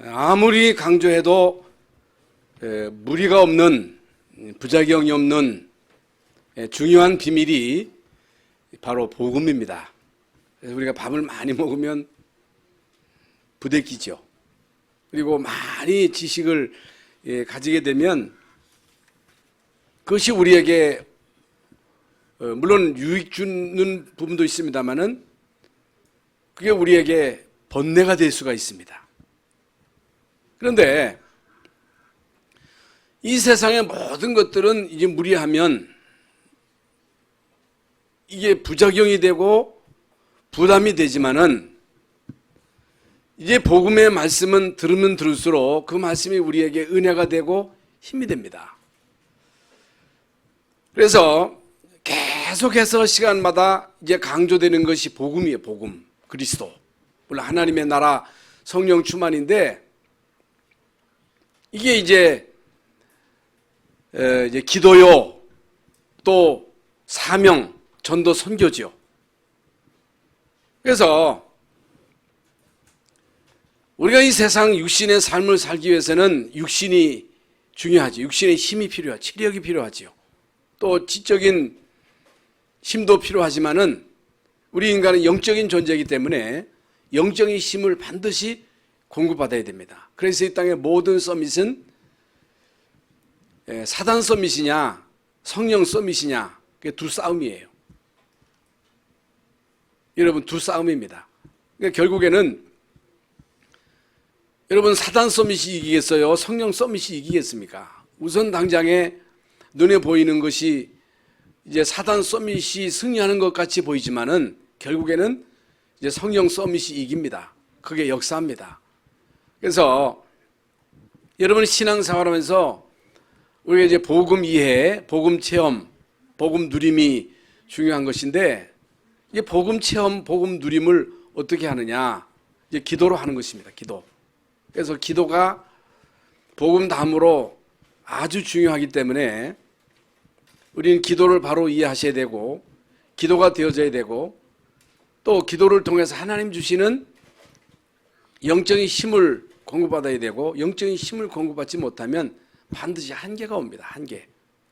아무리 강조해도 무리가 없는, 부작용이 없는 중요한 비밀이 바로 복음입니다. 그래서 우리가 밥을 많이 먹으면 부대끼죠. 그리고 많이 지식을 가지게 되면 그것이 우리에게 물론 유익 주는 부분도 있습니다만은 그게 우리에게 번뇌가 될 수가 있습니다. 그런데 이 세상의 모든 것들은 이제 무리하면 이게 부작용이 되고 부담이 되지만은 이제 복음의 말씀은 들으면 들을수록 그 말씀이 우리에게 은혜가 되고 힘이 됩니다. 그래서 계속해서 시간마다 이제 강조되는 것이 복음이에요. 복음, 그리스도. 물론 하나님의 나라, 성령 충만인데 이게 이제 기도요, 또 사명, 전도, 선교지요. 그래서 우리가 이 세상 육신의 삶을 살기 위해서는 육신이 중요하죠. 육신의 힘이 필요하죠. 체력이 필요하지요. 또 지적인 힘도 필요하지만은 우리 인간은 영적인 존재이기 때문에 영적인 힘을 반드시 공급받아야 됩니다. 그래서 이 땅의 모든 서밋은 사단 서밋이냐 성령 서밋이냐, 그게 두 싸움이에요. 여러분, 두 싸움입니다. 그러니까 결국에는 여러분, 사단 서밋이 이기겠어요? 성령 서밋이 이기겠습니까? 우선 당장에 눈에 보이는 것이 이제 사단 서밋이 승리하는 것 같이 보이지만은 결국에는 이제 성령 서밋이 이깁니다. 그게 역사입니다. 그래서 여러분 신앙생활하면서 우리가 이제 복음 이해, 복음 체험, 복음 누림이 중요한 것인데 이제 복음 체험, 복음 누림을 어떻게 하느냐? 이제 기도로 하는 것입니다. 기도. 그래서 기도가 복음 다음으로 아주 중요하기 때문에 우리는 기도를 바로 이해하셔야 되고 기도가 되어져야 되고 또 기도를 통해서 하나님 주시는 영적인 힘을 공급받아야 되고 영적인 힘을 공급받지 못하면 반드시 한계가 옵니다.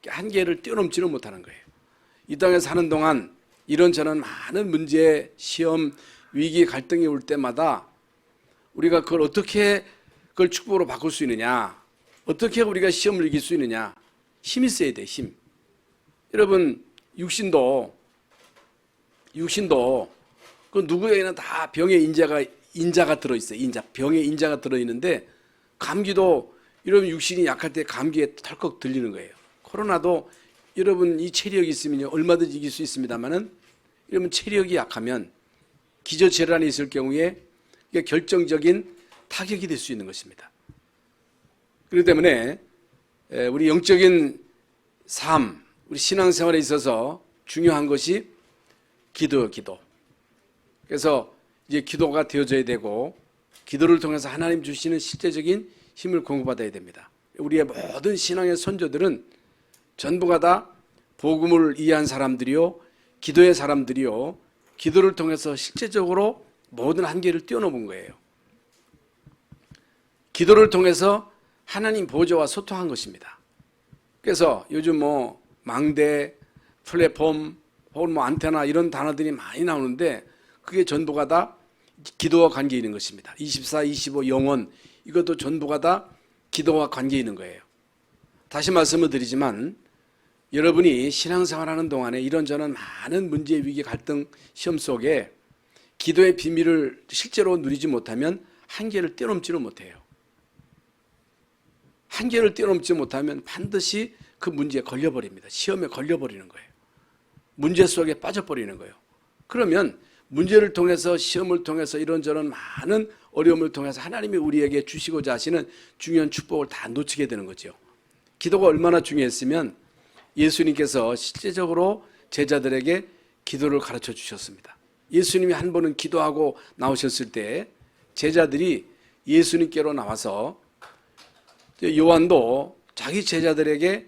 한계를 뛰어넘지는 못하는 거예요. 이 땅에 사는 동안 이런저런 많은 문제, 시험, 위기, 갈등이 올 때마다 우리가 그걸 어떻게 그걸 축복으로 바꿀 수 있느냐, 어떻게 우리가 시험을 이길 수 있느냐, 힘이 있어야 돼. 힘. 여러분, 육신도 그 누구에게나 다 병의 인자가 들어있어요. 병의 인자가 들어있는데 감기도 여러분 육신이 약할 때 감기에 털컥 들리는 거예요. 코로나도 여러분 이 체력이 있으면 얼마든지 이길 수 있습니다만은 여러분 체력이 약하면 기저질환이 있을 경우에 이게 결정적인 타격이 될 수 있는 것입니다. 그렇기 때문에 우리 영적인 삶, 우리 신앙생활에 있어서 중요한 것이 기도예요. 기도. 그래서 이제 기도가 되어져야 되고 기도를 통해서 하나님 주시는 실제적인 힘을 공급받아야 됩니다. 우리의 모든 신앙의 선조들은 전부가 다 복음을 이해한 사람들이요, 기도의 사람들이요, 기도를 통해서 실제적으로 모든 한계를 뛰어넘은 거예요. 기도를 통해서 하나님 보좌와 소통한 것입니다. 그래서 요즘 망대, 플랫폼, 혹은 안테나 이런 단어들이 많이 나오는데 그게 전부가 다 기도와 관계 있는 것입니다. 24, 25, 영혼, 이것도 전부가 다 기도와 관계 있는 거예요. 다시 말씀을 드리지만 여러분이 신앙생활하는 동안에 이런저런 많은 문제, 위기, 갈등, 시험 속에 기도의 비밀을 실제로 누리지 못하면 한계를 뛰어넘지를 못해요. 한계를 뛰어넘지 못하면 반드시 그 문제에 걸려버립니다. 시험에 걸려버리는 거예요. 문제 속에 빠져버리는 거예요. 그러면 문제를 통해서 시험을 통해서 이런저런 많은 어려움을 통해서 하나님이 우리에게 주시고자 하시는 중요한 축복을 다 놓치게 되는 거죠. 기도가 얼마나 중요했으면 예수님께서 실제적으로 제자들에게 기도를 가르쳐 주셨습니다. 예수님이 한 번은 기도하고 나오셨을 때 제자들이 예수님께로 나와서 요한도 자기 제자들에게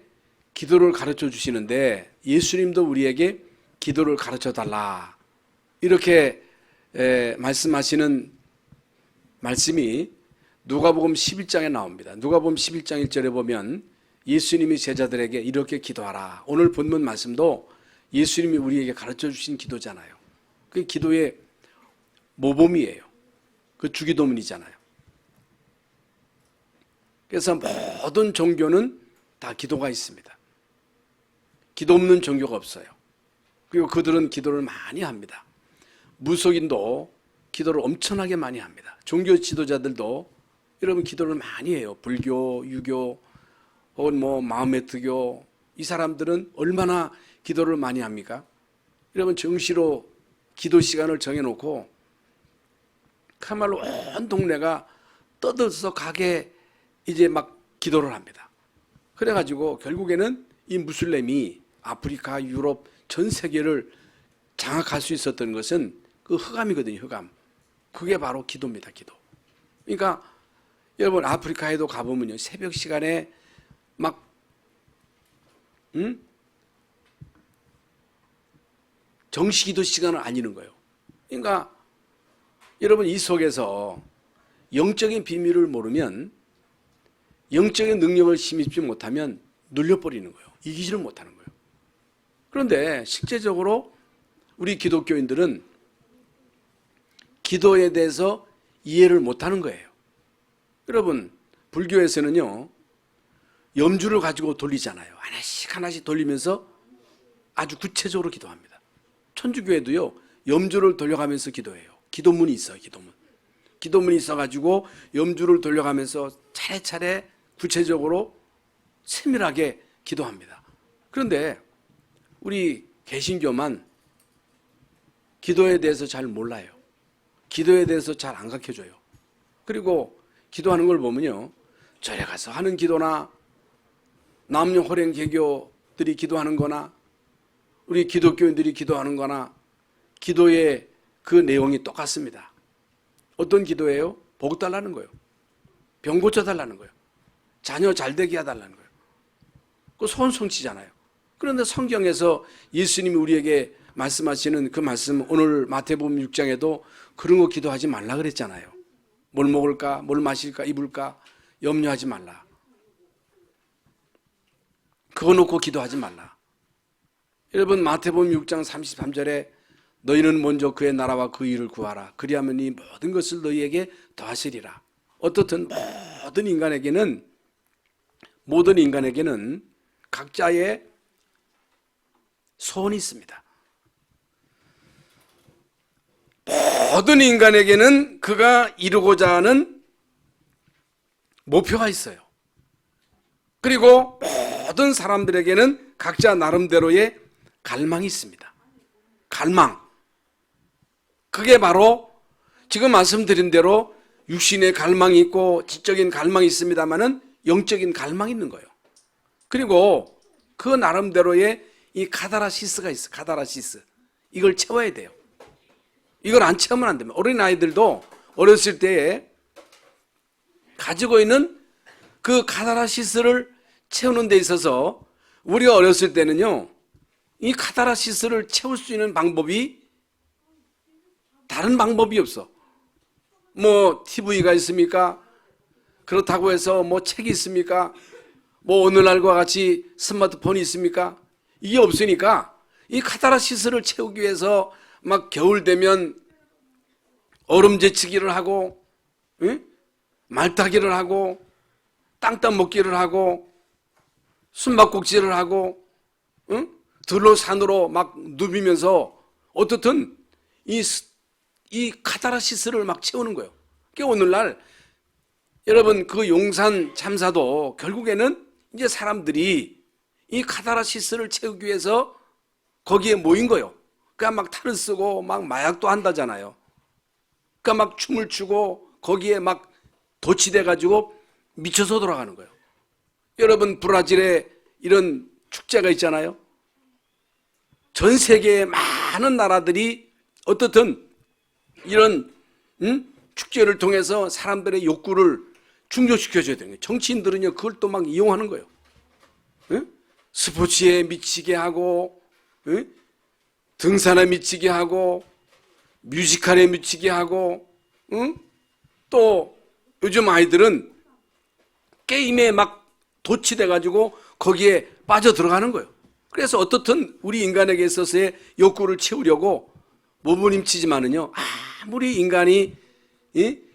기도를 가르쳐 주시는데 예수님도 우리에게 기도를 가르쳐 달라 이렇게 말씀하시는 말씀이 누가복음 11장에 나옵니다. 누가복음 11장 1절에 보면 예수님이 제자들에게 이렇게 기도하라. 오늘 본문 말씀도 예수님이 우리에게 가르쳐 주신 기도잖아요. 그 기도의 모범이에요. 그 주기도문이잖아요. 그래서 모든 종교는 다 기도가 있습니다. 기도 없는 종교가 없어요. 그리고 그들은 기도를 많이 합니다. 무속인도 기도를 엄청나게 많이 합니다. 종교 지도자들도 여러분 기도를 많이 해요. 불교, 유교, 혹은 마호메트교, 이 사람들은 얼마나 기도를 많이 합니까? 여러분 정시로 기도 시간을 정해놓고 그야말로 온 동네가 떠들어서 가게 이제 막 기도를 합니다. 그래가지고 결국에는 이 무슬림이 아프리카, 유럽 전 세계를 장악할 수 있었던 것은 그 흑암이거든요. 흑암. 그게 바로 기도입니다. 기도. 그러니까 여러분 아프리카에도 가보면요, 새벽 시간에 막 정시기도 시간을 안 잃는 거예요. 그러니까 여러분 이 속에서 영적인 비밀을 모르면, 영적인 능력을 힘입지 못하면 눌려버리는 거예요. 이기지를 못하는 거예요. 그런데 실제적으로 우리 기독교인들은 기도에 대해서 이해를 못하는 거예요. 여러분 불교에서는요, 염주를 가지고 돌리잖아요. 하나씩 하나씩 돌리면서 아주 구체적으로 기도합니다. 천주교에도요, 염주를 돌려가면서 기도해요. 기도문이 있어요. 기도문이 있어가지고 염주를 돌려가면서 차례차례 구체적으로 세밀하게 기도합니다. 그런데 우리 개신교만 기도에 대해서 잘 몰라요. 기도에 대해서 잘 안 가르쳐줘요. 그리고 기도하는 걸 보면요, 절에 가서 하는 기도나 남녀 호랭 개교들이 기도하는 거나 우리 기독교인들이 기도하는 거나 기도의 그 내용이 똑같습니다. 어떤 기도예요? 복 달라는 거예요. 병 고쳐달라는 거예요. 자녀 잘 되게 해달라는 거예요. 그 소원 성취잖아요. 그런데 성경에서 예수님이 우리에게 말씀하시는 그 말씀, 오늘 마태복음 6장에도 그런 거 기도하지 말라 그랬잖아요. 뭘 먹을까, 뭘 마실까, 입을까 염려하지 말라. 그거 놓고 기도하지 말라. 여러분 마태복음 6장 33절에 너희는 먼저 그의 나라와 그 일을 구하라. 그리하면 이 모든 것을 너희에게 더하시리라. 어떻든 모든 인간에게는 각자의 소원이 있습니다. 모든 인간에게는 그가 이루고자 하는 목표가 있어요. 그리고 모든 사람들에게는 각자 나름대로의 갈망이 있습니다. 갈망. 그게 바로 지금 말씀드린 대로 육신의 갈망이 있고 지적인 갈망이 있습니다만은 영적인 갈망이 있는 거예요. 그리고 그 나름대로의 이 카다라시스가 있어. 카다라시스. 이걸 채워야 돼요. 이걸 안 채우면 안 됩니다. 어린아이들도 어렸을 때에 가지고 있는 그 카다라시스를 채우는 데 있어서 우리가 어렸을 때는요, 이 카다라시스를 채울 수 있는 방법이 다른 방법이 없어. TV가 있습니까? 그렇다고 해서 책이 있습니까? 오늘날과 같이 스마트폰이 있습니까? 이게 없으니까 이 카타르시스를 채우기 위해서 막 겨울 되면 얼음 제치기를 하고, 말타기를 하고, 땅 먹기를 하고, 숨바꼭질을 하고, 들로 산으로 막 누비면서 어떻든 이 카타르시스를 막 채우는 거예요. 그러니까 오늘날 여러분 그 용산 참사도 결국에는 이제 사람들이 이 카타르시스를 채우기 위해서 거기에 모인 거예요. 그러니까 막 탈을 쓰고 막 마약도 한다잖아요. 그러니까 막 춤을 추고 거기에 막 도취돼 가지고 미쳐서 돌아가는 거예요. 여러분 브라질에 이런 축제가 있잖아요. 전 세계의 많은 나라들이 어떻든 이런 축제를 통해서 사람들의 욕구를 충족시켜줘야 되는 거예요. 정치인들은요 그걸 또 막 이용하는 거예요. 스포츠에 미치게 하고, 등산에 미치게 하고, 뮤지컬에 미치게 하고, 또 요즘 아이들은 게임에 막 도취돼가지고 거기에 빠져 들어가는 거예요. 그래서 어떻든 우리 인간에게 있어서의 욕구를 채우려고 몸부림치지만은요, 아무리 인간이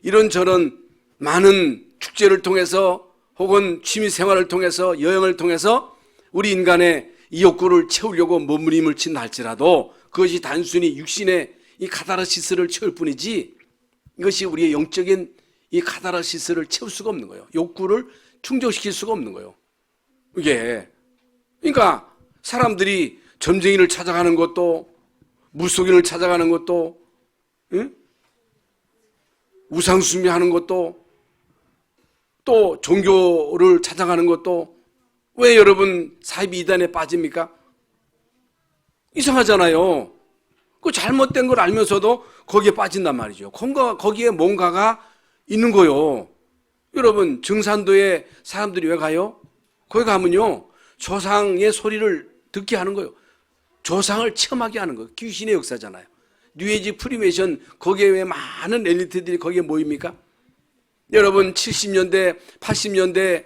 이런저런 많은 축제를 통해서 혹은 취미 생활을 통해서 여행을 통해서 우리 인간의 이 욕구를 채우려고 몸부림을 친다 할지라도 그것이 단순히 육신의 이 카타르시스를 채울 뿐이지 이것이 우리의 영적인 이 카타르시스를 채울 수가 없는 거예요. 욕구를 충족시킬 수가 없는 거예요. 이게 그러니까 사람들이 점쟁이를 찾아가는 것도 물속인을 찾아가는 것도 우상숭배하는 것도 또 종교를 찾아가는 것도 왜 여러분 사이비 이단에 빠집니까? 이상하잖아요. 그 잘못된 걸 알면서도 거기에 빠진단 말이죠. 거기에 뭔가가 있는 거요. 여러분 증산도에 사람들이 왜 가요? 거기 가면요 조상의 소리를 듣게 하는 거예요. 조상을 체험하게 하는 거예요. 귀신의 역사잖아요. 뉴에이지 프리메이션 거기에 왜 많은 엘리트들이 거기에 모입니까? 여러분 70년대 80년대만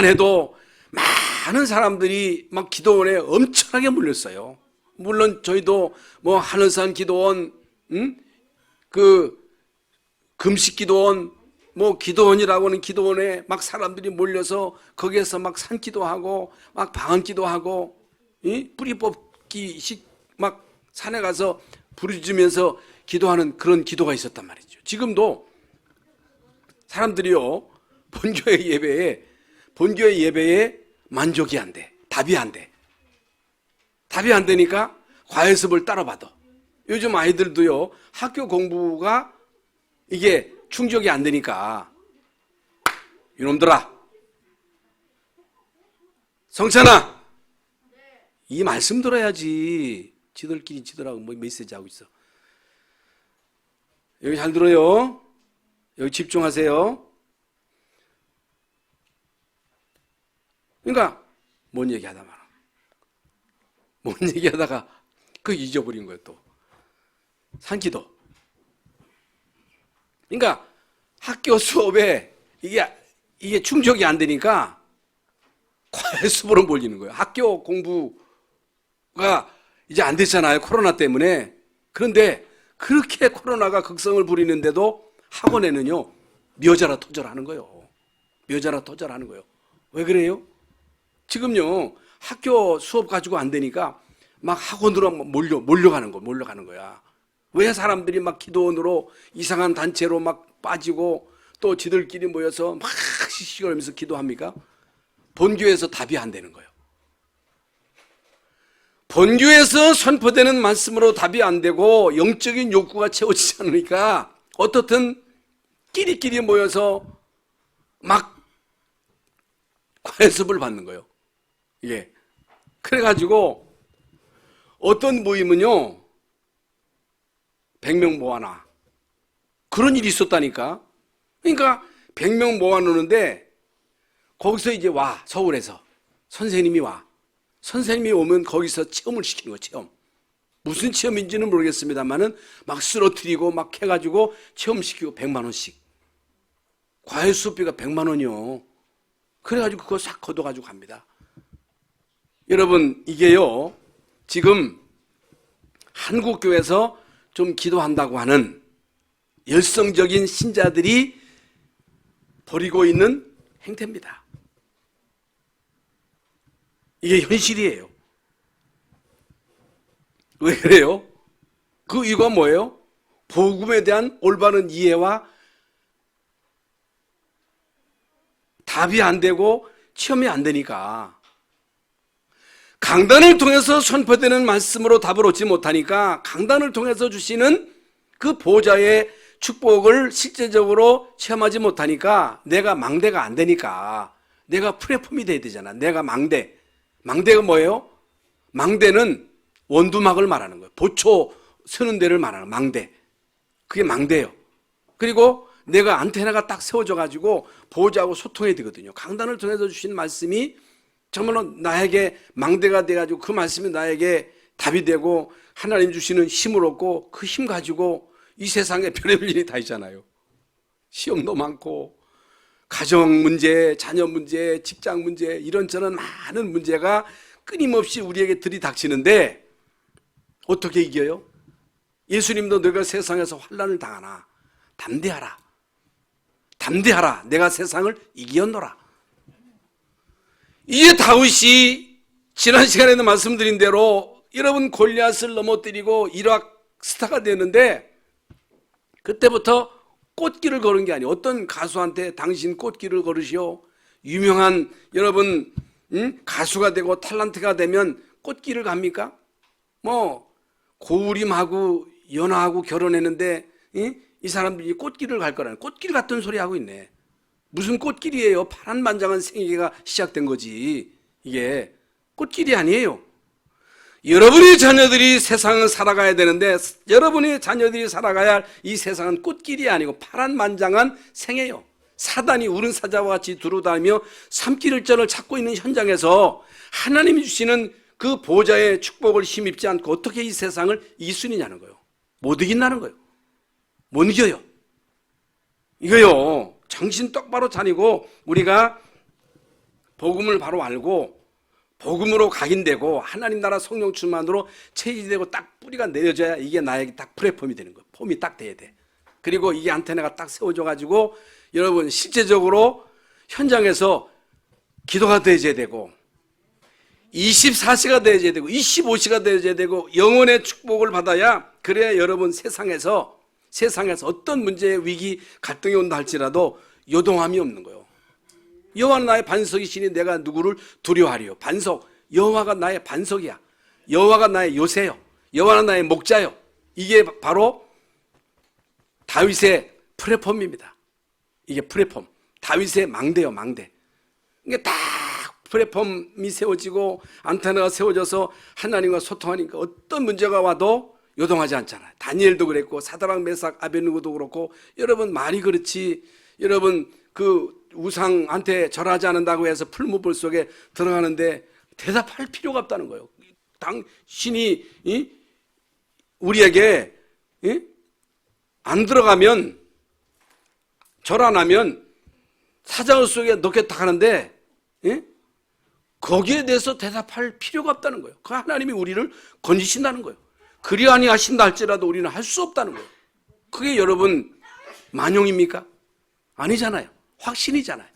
해도 많은 사람들이 막 기도원에 엄청나게 몰렸어요. 물론 저희도 뭐 하늘산 기도원, 그 금식 기도원, 뭐 기도원이라고 하는 기도원에 막 사람들이 몰려서 거기에서 막 산기도하고 막 방언기도하고 뿌리 뽑기식 막 산에 가서 부르짖으면서 기도하는 그런 기도가 있었단 말이죠. 지금도 사람들이요 본교회 예배에 만족이 안 돼. 답이 안 돼. 답이 안 되니까 과외습을 따라 받아. 요즘 아이들도요 학교 공부가 이게 충족이 안 되니까 이놈들아 성찬아 이 말씀 들어야지. 지들끼리 지들하고 뭐 메시지 하고 있어. 여기 잘 들어요. 여기 집중하세요. 그러니까 뭔 얘기하다 말아. 뭔 얘기하다가 그 잊어버린 거예요. 또 산기도. 그러니까 학교 수업에 이게 충족이 안 되니까 과외수업으로 몰리는 거예요. 학교 공부가 이제 안 됐잖아요. 코로나 때문에. 그런데 그렇게 코로나가 극성을 부리는데도 학원에는요 묘자라 토절하는 거예요. 묘자라 토절하는 거예요. 왜 그래요? 지금요 학교 수업 가지고 안 되니까 막 학원으로 몰려가는 거야. 왜 사람들이 막 기도원으로 이상한 단체로 막 빠지고 또 지들끼리 모여서 막 시시거리면서 기도합니까? 본교에서 답이 안 되는 거예요. 본교에서 선포되는 말씀으로 답이 안 되고 영적인 욕구가 채워지지 않으니까 어떻든 끼리끼리 모여서 막 과외습을 받는 거예요. 예. 그래가지고 어떤 모임은요 100명 모아놔. 그런 일이 있었다니까. 그러니까 100명 모아놓는데 거기서 이제 와 서울에서 선생님이 와. 선생님이 오면 거기서 체험을 시키는 거예요. 체험. 무슨 체험인지는 모르겠습니다만은 막 쓰러뜨리고 막 해가지고 체험시키고 100만 원씩. 과외 수업비가 100만 원이요. 그래가지고 그거 싹 걷어가지고 갑니다. 여러분 이게요 지금 한국교회에서 좀 기도한다고 하는 열성적인 신자들이 벌이고 있는 행태입니다. 이게 현실이에요. 왜 그래요? 그 이유가 뭐예요? 복음에 대한 올바른 이해와 답이 안 되고 체험이 안 되니까. 강단을 통해서 선포되는 말씀으로 답을 얻지 못하니까 강단을 통해서 주시는 그 보좌의 축복을 실제적으로 체험하지 못하니까 내가 망대가 안 되니까 내가 플랫폼이 돼야 되잖아. 내가 망대. 망대가 뭐예요? 망대는 원두막을 말하는 거예요. 보초 서는 데를 말하는 망대. 그게 망대예요. 그리고 내가 안테나가 딱 세워져 가지고 보호자하고 소통해야 되거든요. 강단을 통해서 주신 말씀이 정말로 나에게 망대가 돼가지고 그 말씀이 나에게 답이 되고 하나님 주시는 힘을 얻고 그 힘 가지고 이 세상에 별의별 일이 다 있잖아요. 시험도 많고 가정 문제, 자녀 문제, 직장 문제, 이런저런 많은 문제가 끊임없이 우리에게 들이닥치는데 어떻게 이겨요? 예수님도 너가 세상에서 환난을 당하나 담대하라. 담대하라. 내가 세상을 이기었노라. 이제 다윗이 지난 시간에도 말씀드린 대로 여러분 골리앗을 넘어뜨리고 일확 스타가 됐는데 그때부터 꽃길을 걸은 게 아니에요. 어떤 가수한테 당신 꽃길을 걸으시오. 유명한 여러분 가수가 되고 탤런트가 되면 꽃길을 갑니까? 뭐 고우림하고 연하하고 결혼했는데 이 사람들이 꽃길을 갈 거라는 꽃길 같은 소리 하고 있네. 무슨 꽃길이에요? 파란만장한 생애가 시작된 거지. 이게 꽃길이 아니에요. 여러분의 자녀들이 세상을 살아가야 되는데 여러분의 자녀들이 살아가야 할 이 세상은 꽃길이 아니고 파란만장한 생애요. 사단이 우른 사자와 같이 두루다니며 삼키를전을 찾고 있는 현장에서 하나님이 주시는 그 보좌의 축복을 힘입지 않고 어떻게 이 세상을 이길 수 있느냐는 거예요. 못 이긴다는 거예요. 못 이겨요. 이거요. 정신 똑바로 차리고 우리가 복음을 바로 알고 복음으로 각인되고 하나님 나라 성령 충만으로 체질되고 딱 뿌리가 내려져야 이게 나에게 딱 플랫폼이 되는 거예요. 폼이 딱 돼야 돼. 그리고 이게 안테나가 딱 세워져 가지고 여러분 실제적으로 현장에서 기도가 되어야 되고 24시가 되어야 되고 25시가 되어야 되고 영혼의 축복을 받아야 그래야 여러분 세상에서 어떤 문제의 위기 갈등이 온다 할지라도 요동함이 없는 거예요. 여호와는 나의 반석이시니 내가 누구를 두려워하리요. 반석, 여호와가 나의 반석이야. 여호와가 나의 요새요. 여호와는 나의 목자요. 이게 바로 다윗의 플랫폼입니다. 이게 플랫폼. 다윗의 망대요, 망대. 이게 딱 플랫폼이 세워지고 안테나가 세워져서 하나님과 소통하니까 어떤 문제가 와도 요동하지 않잖아요. 다니엘도 그랬고 사드락 메삭 아벳느고도 그렇고 여러분 말이 그렇지. 여러분 그 우상한테 절하지 않는다고 해서 풀무불 속에 들어가는데 대답할 필요가 없다는 거예요. 당신이 우리에게 안 들어가면 절 안 하면 사자굴 속에 넣겠다 하는데 거기에 대해서 대답할 필요가 없다는 거예요. 그 하나님이 우리를 건지신다는 거예요. 그리 아니하신다 할지라도 우리는 할 수 없다는 거예요. 그게 여러분 만용입니까? 아니잖아요. 확신이잖아요.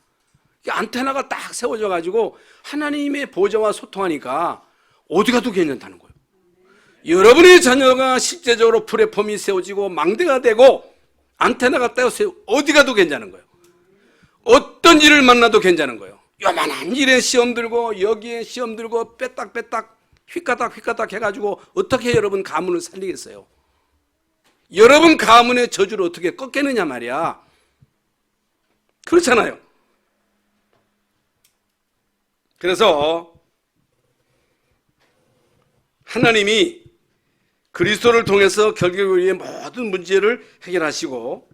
안테나가 딱 세워져 가지고 하나님의 보좌와 소통하니까 어디 가도 괜찮다는 거예요. 여러분의 자녀가 실제적으로 플랫폼이 세워지고 망대가 되고 안테나가 딱 어디 가도 괜찮은 거예요. 어떤 일을 만나도 괜찮은 거예요. 요만한 일에 시험 들고 여기에 시험 들고 빼딱빼딱 휙가닥 해가지고 어떻게 여러분 가문을 살리겠어요? 여러분 가문의 저주를 어떻게 꺾겠느냐 말이야. 그렇잖아요. 그래서 하나님이 그리스도를 통해서 결국 우리의 모든 문제를 해결하시고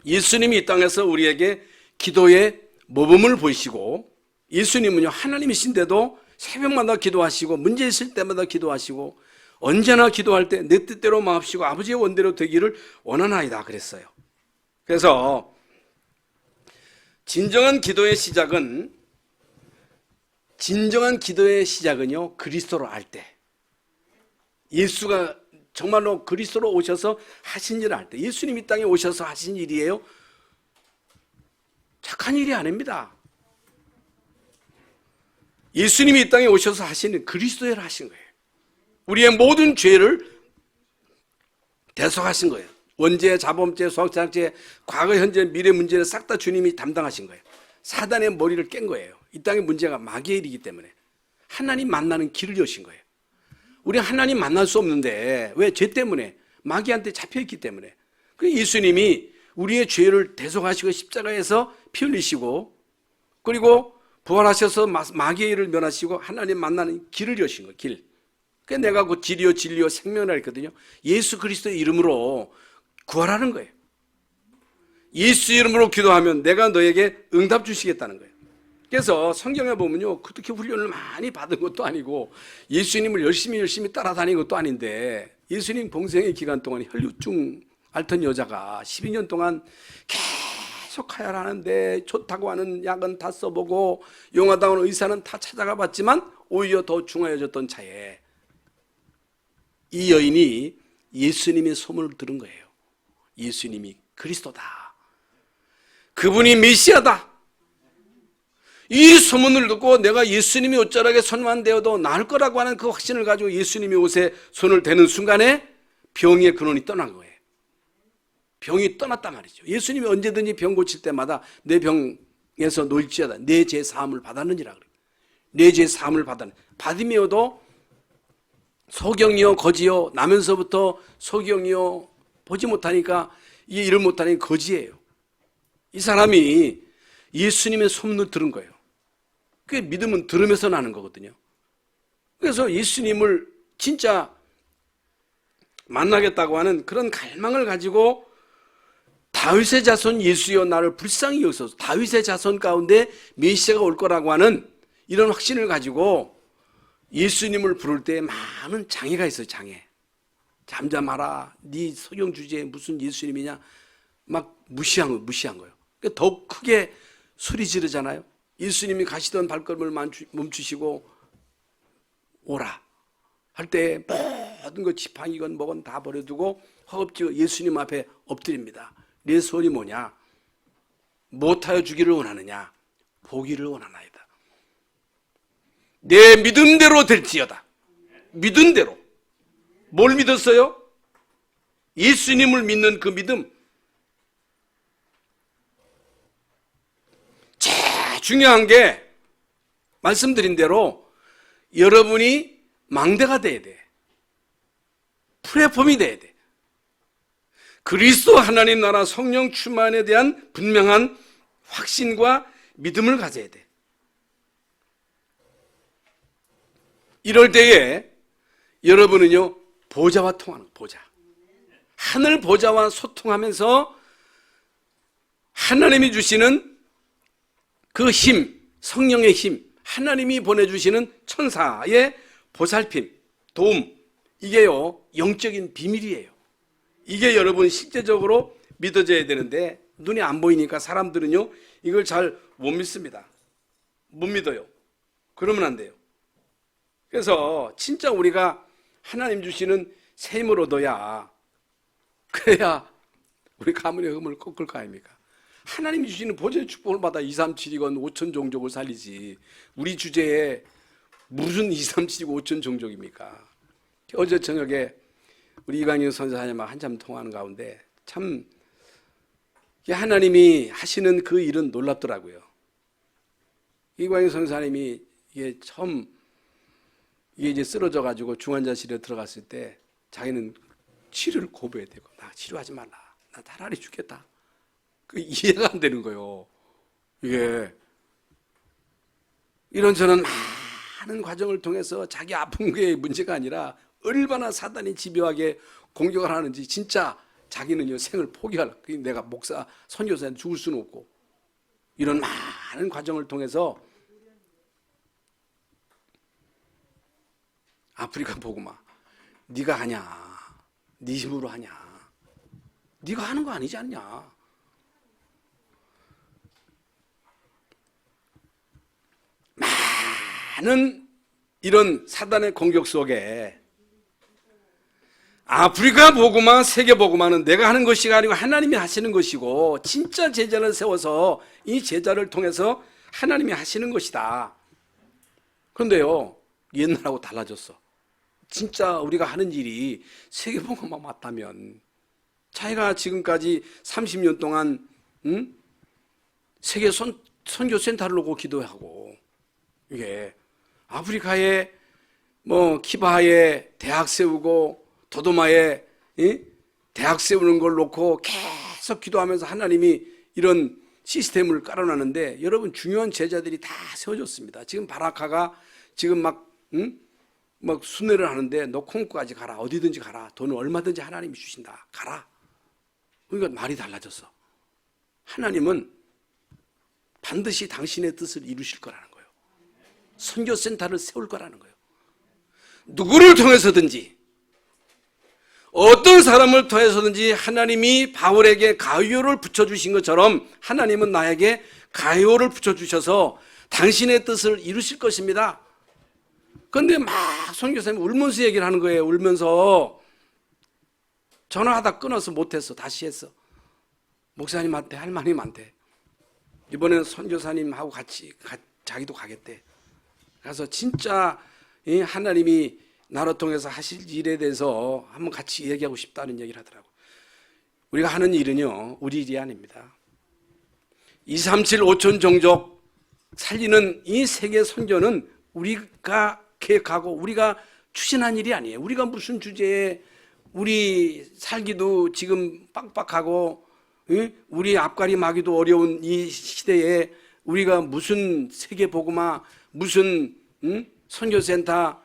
예수님이 이 땅에서 우리에게 기도의 모범을 보이시고 예수님은요 하나님이신데도 새벽마다 기도하시고 문제 있을 때마다 기도하시고 언제나 기도할 때 내 뜻대로 마옵시고 아버지의 원대로 되기를 원하나이다 그랬어요. 그래서 진정한 기도의 시작은요 그리스도로 알 때, 예수가 정말로 그리스도로 오셔서 하신 일을 할 때, 예수님이 이 땅에 오셔서 하신 일이에요. 착한 일이 아닙니다. 예수님이 이 땅에 오셔서 하시는 그리스도의 일을 하신 거예요. 우리의 모든 죄를 대속하신 거예요. 원죄, 자범죄, 소학자학죄, 과거, 현재, 미래 문제를 싹 다 주님이 담당하신 거예요. 사단의 머리를 깬 거예요. 이 땅의 문제가 마귀의 일이기 때문에 하나님 만나는 길을 여신 거예요. 우리 하나님 만날 수 없는데 왜? 죄 때문에, 마귀한테 잡혀있기 때문에. 그래서 예수님이 우리의 죄를 대속하시고 십자가에서 피 흘리시고 그리고 부활하셔서 마귀의 일을 면하시고 하나님 만나는 길을 여신 거예요. 길. 그래서 내가 그 길이요 진리요 생명이라 했거든요. 예수 그리스도의 이름으로 구하라는 거예요. 예수 이름으로 기도하면 내가 너에게 응답 주시겠다는 거예요. 그래서 성경에 보면요 그렇게 훈련을 많이 받은 것도 아니고 예수님을 열심히 따라다닌 것도 아닌데 예수님 공생의 기간 동안 혈류증 앓던 여자가 12년 동안 계속 하혈하는데 좋다고 하는 약은 다 써보고 용하다고 하는 의사는 다 찾아가 봤지만 오히려 더 중하여졌던 차에 이 여인이 예수님의 소문을 들은 거예요. 예수님이 그리스도다. 그분이 메시아다. 이 소문을 듣고 내가 예수님이 어쩌라게 손만 대어도 나을 거라고 하는 그 확신을 가지고 예수님이 옷에 손을 대는 순간에 병의 근원이 떠난 거예요. 병이 떠났단 말이죠. 예수님이 언제든지 병 고칠 때마다 내 병에서 놓일지어다 내 죄 사함을 받았느니라 그래요. 내 죄 사함을 받으며도 소경이요 거지요 나면서부터 소경이요 보지 못하니까 이게 일을 못하니까 거지예요. 이 사람이 예수님의 소문을 들은 거예요. 그게 믿음은 들으면서 나는 거거든요. 그래서 예수님을 진짜 만나겠다고 하는 그런 갈망을 가지고 다윗의 자손 예수여 나를 불쌍히 여기소서, 다윗의 자손 가운데 메시아가 올 거라고 하는 이런 확신을 가지고 예수님을 부를 때 많은 장애가 있어요. 장애. 잠잠하라, 네 소경 주제에 무슨 예수님이냐 막 무시한 거예요. 그러니까 더 크게 소리 지르잖아요. 예수님이 가시던 발걸음을 멈추시고 오라 할 때 모든 거 지팡이건 뭐건 다 버려두고 허겁지겁 예수님 앞에 엎드립니다. 내 소원이 뭐냐? 못하여 주기를 원하느냐? 보기를 원하나이다. 내 믿음대로 될지어다. 믿음대로. 뭘 믿었어요? 예수님을 믿는 그 믿음. 제일 중요한 게 말씀드린 대로 여러분이 망대가 돼야 돼. 플랫폼이 돼야 돼. 그리스도 하나님 나라 성령 충만에 대한 분명한 확신과 믿음을 가져야 돼. 이럴 때에 여러분은요 보좌와 통하는 보좌, 하늘 보좌와 소통하면서 하나님이 주시는 그 힘, 성령의 힘, 하나님이 보내주시는 천사의 보살핌, 도움, 이게요 영적인 비밀이에요. 이게 여러분 실제적으로 믿어져야 되는데 눈에 안 보이니까 사람들은요 이걸 잘 못 믿습니다. 못 믿어요. 그러면 안 돼요. 그래서 진짜 우리가 하나님 주시는 새 힘을 얻어야, 그래야 우리 가문의 흠을 꺾을 거 아닙니까? 하나님이 주시는 보좌의 축복을 받아 2, 3, 7이건 5천 종족을 살리지 우리 주제에 무슨 2, 3, 7이고 5천 종족입니까? 어제 저녁에 우리 이광영 선사님과 한참 통화하는 가운데 참 하나님이 하시는 그 일은 놀랍더라고요. 이광영 선사님이 이게 처음 이게 이제 쓰러져 가지고 중환자실에 들어갔을 때 자기는 치료를 거부해야 되고, 나 치료하지 말라, 나 차라리 죽겠다. 그 이해가 안 되는 거예요. 이게 이런저런 많은 과정을 통해서 자기 아픈 게 문제가 아니라 얼마나 사단이 집요하게 공격을 하는지 진짜 자기는요 생을 포기할, 내가 목사 선교사한테 죽을 수는 없고, 이런 많은 과정을 통해서 아프리카 보고마 네가 하냐, 네 힘으로 하냐, 네가 하는 거 아니지 않냐. 많은 이런 사단의 공격 속에 아프리카 보고마, 세계 보고마는 내가 하는 것이 아니고 하나님이 하시는 것이고, 진짜 제자를 세워서 이 제자를 통해서 하나님이 하시는 것이다. 그런데요 옛날하고 달라졌어. 진짜 우리가 하는 일이 세계 보고마 맞다면, 자기가 지금까지 30년 동안 세계 선교센터를 놓고 기도하고, 이게 아프리카에 뭐 키바에 대학 세우고 도도마에 대학 세우는 걸 놓고 계속 기도하면서 하나님이 이런 시스템을 깔아놨는데, 여러분 중요한 제자들이 다 세워졌습니다. 지금 바라카가 지금 막 순회를 하는데 너 콩쿠까지 가라, 어디든지 가라, 돈은 얼마든지 하나님이 주신다, 가라. 그러니까 말이 달라졌어. 하나님은 반드시 당신의 뜻을 이루실 거라는 거예요. 선교센터를 세울 거라는 거예요. 누구를 통해서든지 어떤 사람을 통해서든지 하나님이 바울에게 가이오를 붙여주신 것처럼 하나님은 나에게 가이오를 붙여주셔서 당신의 뜻을 이루실 것입니다. 그런데 막 선교사님이 울면서 얘기를 하는 거예요. 울면서 전화하다 끊어서 못했어. 다시 했어. 목사님한테, 할머님한테 이번에는 선교사님하고 같이 자기도 가겠대. 그래서 진짜 하나님이 나를 통해서 하실 일에 대해서 한번 같이 얘기하고 싶다는 얘기를 하더라고요. 우리가 하는 일은요, 우리 일이 아닙니다. 237 5천 종족 살리는 이 세계 선교는 우리가 계획하고 우리가 추진한 일이 아니에요. 우리가 무슨 주제에 우리 살기도 지금 빡빡하고 우리 앞가리 마기도 어려운 이 시대에 우리가 무슨 세계복음화, 무슨 선교센터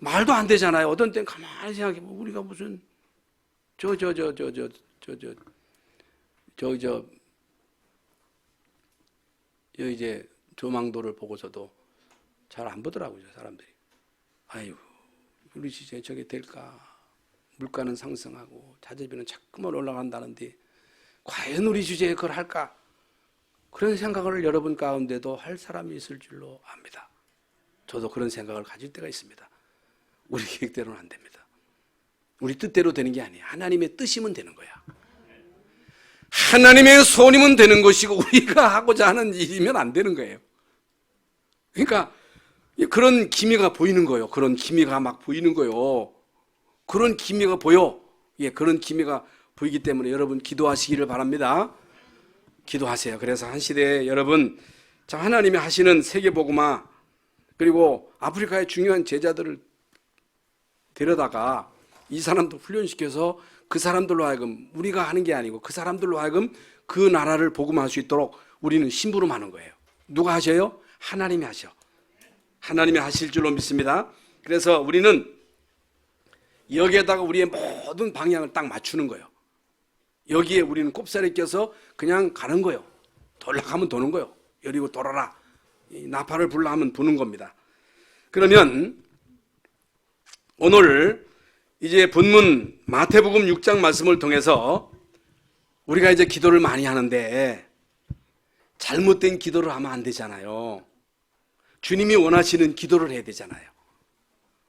말도 안 되잖아요. 어떤 때는 가만히 생각해보면 우리가 무슨 이제 조망도를 보고서도 잘 안 보더라고요, 사람들이. 아유, 우리 시대에 저게 될까? 물가는 상승하고 자재비는 자꾸만 올라간다는데 과연 우리 주제에 그걸 할까? 그런 생각을 여러분 가운데도 할 사람이 있을 줄로 압니다. 저도 그런 생각을 가질 때가 있습니다. 우리 계획대로는 안 됩니다. 우리 뜻대로 되는 게 아니에요. 하나님의 뜻이면 되는 거야. 하나님의 손이면 되는 것이고 우리가 하고자 하는 일이면 안 되는 거예요. 그러니까 그런 기미가 보이는 거예요. 그런 기미가 막 보이는 거예요. 그런 기미가 보여. 예, 그런 기미가 보이기 때문에 여러분 기도하시기를 바랍니다. 기도하세요. 그래서 한 시대에 여러분 참 하나님이 하시는 세계복음화 그리고 아프리카의 중요한 제자들을 데려다가 이 사람도 훈련시켜서 그 사람들로 하여금 우리가 하는 게 아니고 그 사람들로 하여금 그 나라를 복음할 수 있도록 우리는 심부름하는 거예요. 누가 하셔요? 하나님이 하셔. 하나님이 하실 줄로 믿습니다. 그래서 우리는 여기에다가 우리의 모든 방향을 딱 맞추는 거예요. 여기에 우리는 꼽살에 껴서 그냥 가는 거예요. 돌락하면 도는 거예요. 여리고 돌아라. 나팔을 불라 하면 부는 겁니다. 그러면 오늘 이제 본문 마태복음 6장 말씀을 통해서 우리가 이제 기도를 많이 하는데 잘못된 기도를 하면 안 되잖아요. 주님이 원하시는 기도를 해야 되잖아요.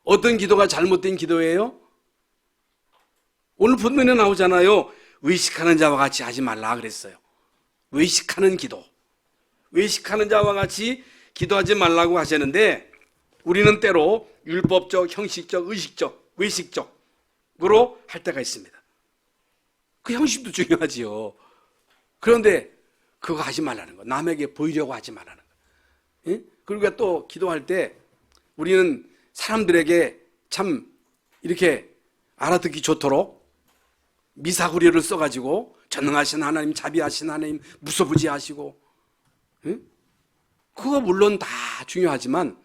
어떤 기도가 잘못된 기도예요? 오늘 본문에 나오잖아요. 외식하는 자와 같이 하지 말라 그랬어요. 외식하는 기도. 외식하는 자와 같이 기도하지 말라고 하셨는데 우리는 때로 율법적, 형식적, 의식적, 외식적으로 할 때가 있습니다. 그 형식도 중요하지요. 그런데 그거 하지 말라는 거. 남에게 보이려고 하지 말라는 거. 예? 그리고 또 기도할 때 우리는 사람들에게 참 이렇게 알아듣기 좋도록 미사구리를 써가지고 전능하신 하나님, 자비하신 하나님, 무소부지하시고 그거 물론 다 중요하지만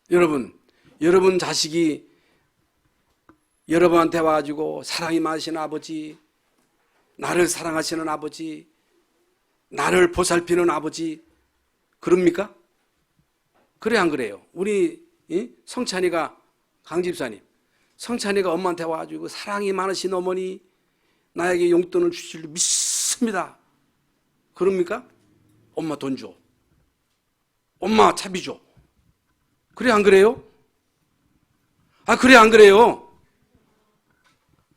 여러분 자식이 여러분한테 와가지고 사랑이 많으신 아버지, 나를 사랑하시는 아버지, 나를 보살피는 아버지 그럽니까? 그래 안 그래요? 우리 성찬이가 강집사님 성찬이가 엄마한테 와가지고 사랑이 많으신 어머니 나에게 용돈을 주실 줄 믿습니다. 그럽니까? 엄마 돈 줘. 엄마 차비 줘. 그래 안 그래요? 아 그래 안 그래요?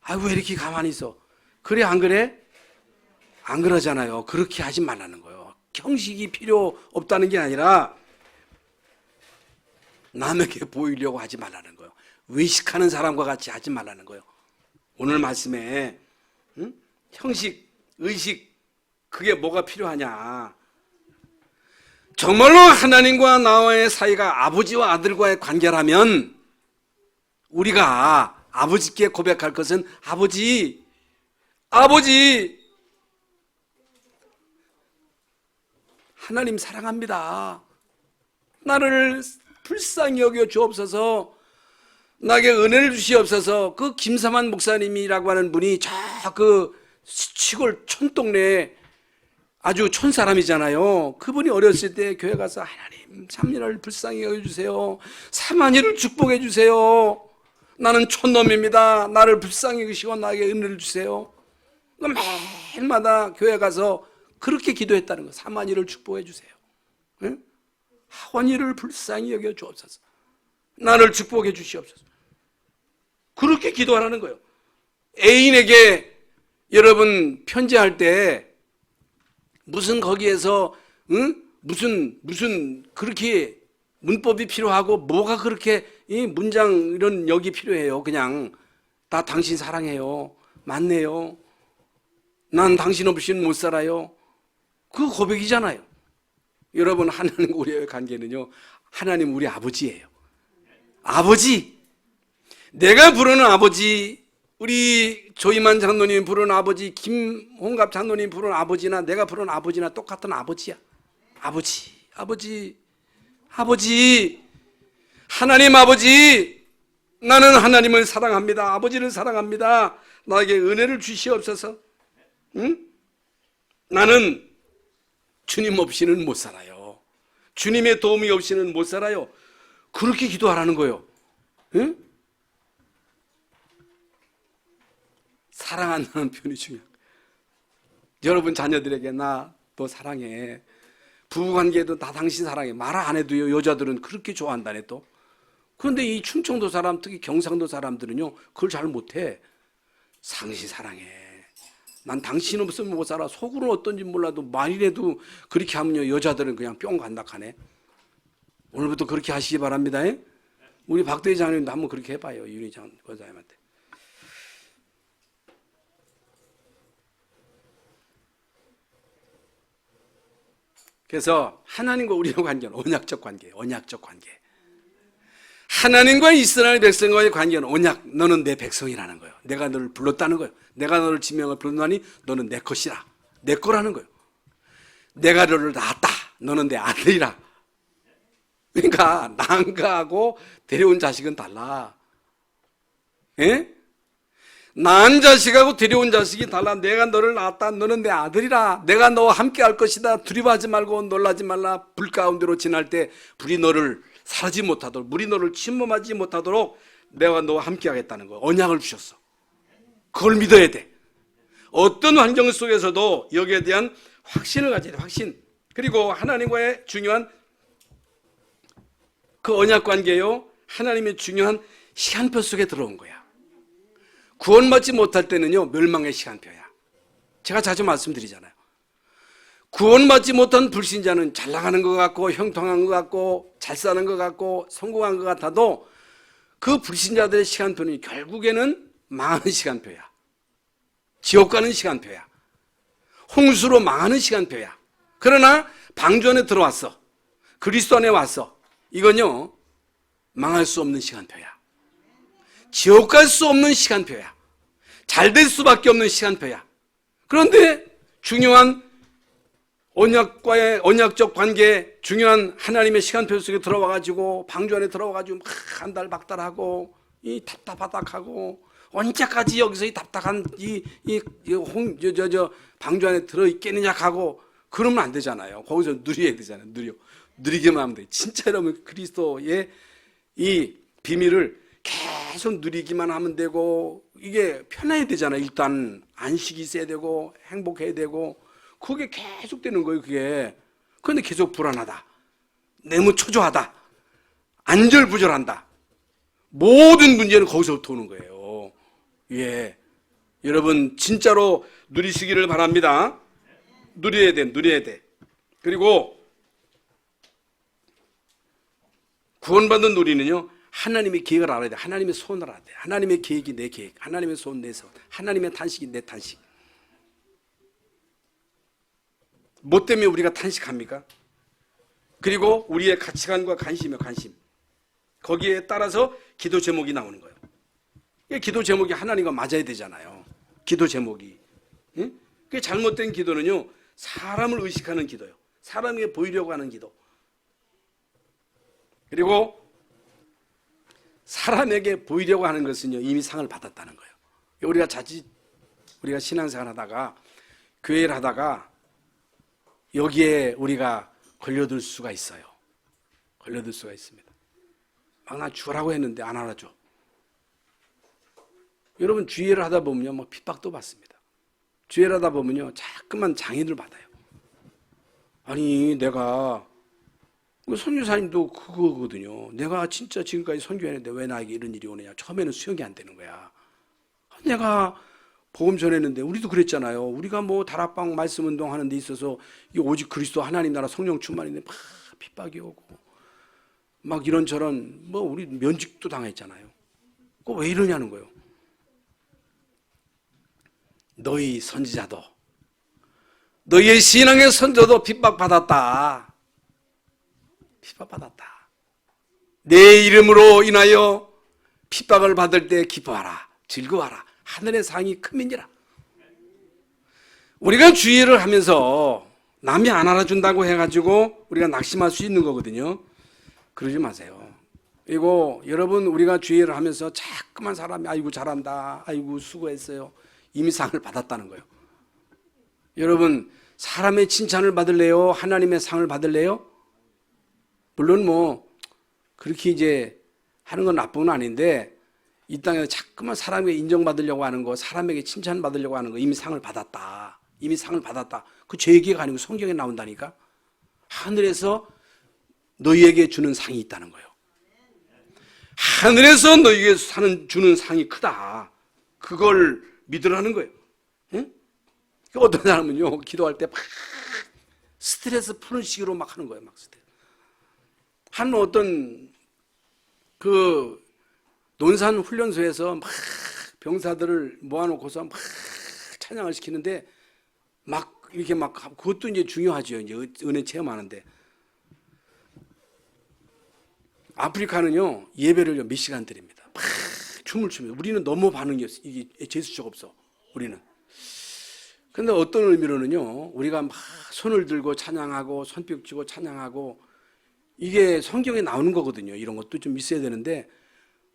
아 왜 이렇게 가만히 있어? 그래 안 그래? 안 그러잖아요. 그렇게 하지 말라는 거예요. 형식이 필요 없다는 게 아니라 남에게 보이려고 하지 말라는 거예요. 외식하는 사람과 같이 하지 말라는 거예요. 오늘 말씀에 형식, 의식 그게 뭐가 필요하냐. 정말로 하나님과 나와의 사이가 아버지와 아들과의 관계라면 우리가 아버지께 고백할 것은 아버지 하나님 사랑합니다. 나를 불쌍히 여겨 주옵소서. 나에게 은혜를 주시옵소서. 그 김사만 목사님이라고 하는 분이 저 그 시골 촌동네에 아주 촌사람이잖아요. 그분이 어렸을 때 교회 가서 하나님 삼년을 불쌍히 여겨주세요. 사만이를 축복해 주세요. 나는 촌놈입니다. 나를 불쌍히 여기시고 나에게 은혜를 주세요. 매일마다 교회 가서 그렇게 기도했다는 거. 사만이를 축복해 주세요. 응? 하원이를 불쌍히 여겨 주옵소서. 나를 축복해 주시옵소서. 그렇게 기도하라는 거예요. 애인에게 여러분 편지할 때 무슨 거기에서 무슨 그렇게 문법이 필요하고 뭐가 그렇게 이 문장 이런 역이 필요해요. 그냥 나 당신 사랑해요. 맞네요. 난 당신 없이는 못 살아요. 그 고백이잖아요. 여러분, 하나님과 우리의 관계는요, 하나님 우리 아버지예요. 아버지. 내가 부르는 아버지, 우리 조이만 장로님 부르는 아버지, 김홍갑 장로님 부르는 아버지나 내가 부르는 아버지나 똑같은 아버지야. 아버지. 하나님 아버지, 나는 하나님을 사랑합니다. 아버지를 사랑합니다. 나에게 은혜를 주시옵소서. 응? 나는 주님 없이는 못 살아요. 주님의 도움이 없이는 못 살아요. 그렇게 기도하라는 거예요. 응? 사랑한다는 표현이 중요해요. 여러분 자녀들에게 나 너 사랑해. 부부관계에도 나 당신 사랑해. 말 안 해도요, 여자들은 그렇게 좋아한다네 또. 그런데 이 충청도 사람, 특히 경상도 사람들은요, 그걸 잘 못해. 당신 사랑해. 난 당신 없으면 못 살아. 속으로는 어떤지 몰라도 말이라도 그렇게 하면요, 여자들은 그냥 뿅 간다하네. 오늘부터 그렇게 하시기 바랍니다. 우리 박대희 장님도 한번 그렇게 해봐요. 윤희 원장님한테. 그래서 하나님과 우리의 관계는 언약적 관계예요. 언약적 관계. 하나님과 이스라엘 백성과의 관계는 언약. 너는 내 백성이라는 거예요. 내가 너를 불렀다는 거예요. 내가 너를 지명을 불렀나니 너는 내 것이라. 내 거라는 거예요. 내가 너를 낳았다. 너는 내 아들이라. 그러니까 낳은 거하고 데려온 자식은 달라. 예? 낳은 자식하고 데려온 자식이 달라. 내가 너를 낳았다. 너는 내 아들이라. 내가 너와 함께 할 것이다. 두려워하지 말고 놀라지 말라. 불 가운데로 지날 때 불이 너를 사르지 못하도록, 물이 너를 침범하지 못하도록 내가 너와 함께 하겠다는 거예요. 언약을 주셨어. 그걸 믿어야 돼. 어떤 환경 속에서도 여기에 대한 확신을 가져야 돼. 확신. 그리고 하나님과의 중요한 그 언약 관계요, 하나님의 중요한 시간표 속에 들어온 거야. 구원받지 못할 때는요, 멸망의 시간표야. 제가 자주 말씀드리잖아요. 구원받지 못한 불신자는 잘 나가는 것 같고 형통한 것 같고 잘 사는 것 같고 성공한 것 같아도 그 불신자들의 시간표는 결국에는 망하는 시간표야. 지옥 가는 시간표야. 홍수로 망하는 시간표야. 그러나 방주 안에 들어왔어. 그리스도 안에 왔어. 이건요, 망할 수 없는 시간표야. 지옥 갈 수 없는 시간표야. 잘 될 수밖에 없는 시간표야. 그런데 중요한 언약과의 언약적 관계, 중요한 하나님의 시간표 속에 들어와가지고 방주 안에 들어와가지고 막 한 달 박달하고 이 답답하다하고 언제까지 여기서 이 답답한 방주 안에 들어 있겠느냐 하고 그러면 안 되잖아요. 거기서 누려야 되잖아요. 누리기만 하면 돼. 진짜 여러분 그리스도의 이 비밀을 계속 누리기만 하면 되고 이게 편해야 되잖아요. 일단 안식이 있어야 되고 행복해야 되고 그게 계속 되는 거예요. 그게. 그런데 계속 불안하다. 너무 초조하다. 안절부절한다. 모든 문제는 거기서부터 오는 거예요. 예. 여러분 진짜로 누리시기를 바랍니다. 누려야 돼. 그리고 구원받은 누리는요, 하나님의 계획을 알아야 돼. 하나님의 손을 알아야 돼. 하나님의 계획이 내 계획, 하나님의 손 내 손, 하나님의 탄식이 내 탄식. 뭐 때문에 우리가 탄식합니까? 그리고 우리의 가치관과 관심이요, 관심. 거기에 따라서 기도 제목이 나오는 거예요. 기도 제목이 하나님과 맞아야 되잖아요. 기도 제목이. 응? 그 잘못된 기도는요, 사람을 의식하는 기도예요. 사람에게 보이려고 하는 기도. 그리고 사람에게 보이려고 하는 것은요, 이미 상을 받았다는 거예요. 우리가 신앙생활 하다가, 교회를 하다가, 여기에 우리가 걸려들 수가 있어요. 걸려들 수가 있습니다. 막 나 주라고 했는데 안 알아줘. 여러분 주의를 하다 보면요, 막 핍박도 받습니다. 주의를 하다 보면요, 자꾸만 장애를 받아요. 아니, 내가 선교사님도 그거거든요. 내가 진짜 지금까지 선교했는데 왜 나에게 이런 일이 오느냐. 처음에는 수용이 안 되는 거야. 내가 복음 전했는데 우리도 그랬잖아요. 우리가 뭐 다락방 말씀 운동 하는 데 있어서 이 오직 그리스도 하나님 나라 성령 충만인데 막 핍박이 오고 막 이런저런 뭐 우리 면직도 당했잖아요. 그거 왜 이러냐는 거예요. 너희 선지자도 너희의 신앙의 선조도 핍박받았다. 핍박받았다. 내 이름으로 인하여 핍박을 받을 때 기뻐하라. 즐거워하라. 하늘의 상이 큰민이라. 우리가 주의를 하면서 남이 안 알아준다고 해가지고 우리가 낙심할 수 있는 거거든요. 그러지 마세요. 그리고 여러분 우리가 주의를 하면서 자꾸만 사람이 아이고 잘한다. 아이고 수고했어요. 이미 상을 받았다는 거예요. 여러분 사람의 칭찬을 받을래요? 하나님의 상을 받을래요? 물론 뭐 그렇게 이제 하는 건 나쁜 건 아닌데 이 땅에서 자꾸만 사람에게 인정받으려고 하는 거, 사람에게 칭찬받으려고 하는 거 이미 상을 받았다. 이미 상을 받았다. 그 제 얘기가 아니고 성경에 나온다니까. 하늘에서 너희에게 주는 상이 있다는 거예요. 하늘에서 너희에게 주는 상이 크다. 그걸 믿으라는 거예요. 응? 어떤 사람은요 기도할 때 막 스트레스 푸는 식으로 막 하는 거예요. 막 스트레스. 한 어떤 그 논산 훈련소에서 막 병사들을 모아놓고서 막 찬양을 시키는데 막 이렇게 막 그것도 이제 중요하죠. 이제 은혜 체험하는데 아프리카는요 예배를 몇 시간 드립니다. 막 춤을 춥니다. 우리는 너무 반응이 이게 재수적 없어. 우리는. 근데 어떤 의미로는요 우리가 막 손을 들고 찬양하고 손뼉 치고 찬양하고 이게 성경에 나오는 거거든요. 이런 것도 좀 있어야 되는데